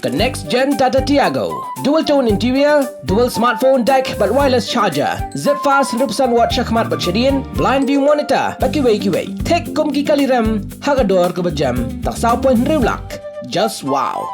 The next gen Tata Tiago. Dual tone interior, dual smartphone deck but wireless charger. Zip fast 100% watt syakmat bercedian, blind view monitor. Bagi way. Tek kum ki kali rem, hagador ke berjam. Tak sao pun rewlak. Just wow.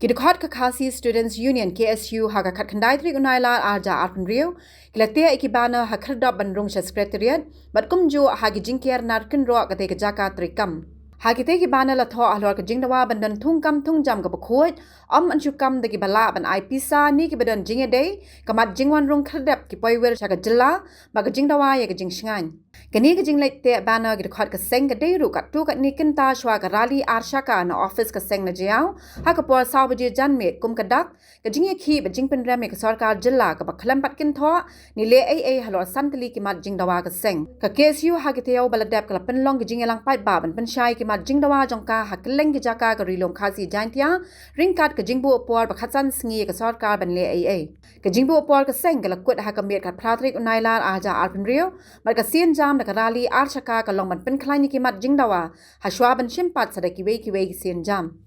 Kidukhat Kakasi Students Union KSU haga kat kandai tri unaila arja arpun riu. Kilatia ikibana ha Khyrdop bandrung sya Secretariat. Bat kumju hagi jingkiar nar Kynroh kate kejaka trikam. Hagi te kibana la Thoh Halor ke Jingdawa bandan Thungkam Thungjam ke bekhuat. Ansyukam de kibala ban ai pisa ni kibadan jingede. Kamat jingwan rung Khyrdop ki Poiwir sya ke jela. Baga Jingdawa ya ke Jingshngaiñ. Kini ke jinglek te bana kidukhat ke seng ke deiru kat tu kat ni kinta shwa ke rali arshaka na office ke seng na jiao. Ha ke por saw baje janmet kum kadak. Ke jingi khi ba jingpen rame ke sarkar jela ke bakhalam pat kin Thoh ni le AA Halor santali ki mat Jingdawa ke seng. Ke KSU ha ke teo baladap ke penlong ke jingelang pai ba ban penshai ki mat Jingdawa jongka ha keleng ke jaka ke rilong khasi jantia ringkat ke jingbu por bakhatsan sngi ke sarkar ban le AA. Ke jingbu por ke seng ke lakut ha ke miet kat pratrik unaila aja arpun rio mar ke sien jam da rali arshaka ka long ban pen khlai ni ki mat Jingdawa ha shwa ban shimpat sada ki wei sien jam.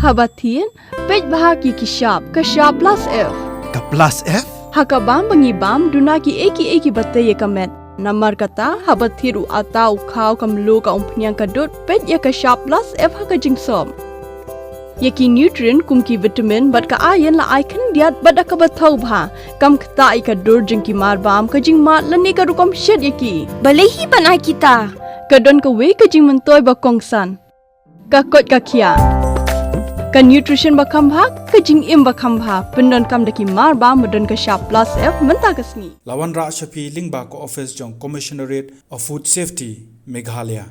Habatin, pej bahagi ki shop plus F. Ka plus F? Hakabam bangibam dunaki eki batay kamet. Namar kata habathiru atau khau kamlu ka umpnyang kadut pej ya ka shop plus F haka jingsom. Yaki nutrient kumki vitamin bat ka ayan la icon diat bat ka bathau bha kam kta ka dur jingki marbam ka jingmat lani ka rukom shed yaki. Balehi banai kita. Kadon ka we ka jing mentoy ba kongsan. Ka kot ka kia. Ka nutrition ba khambha ka jing im ba khambha pendon kam daki marba modon ka shop plus F menta ka sngi. Lawan ra shapi lingba ko office jong Commissionerate of Food Safety Meghalaya.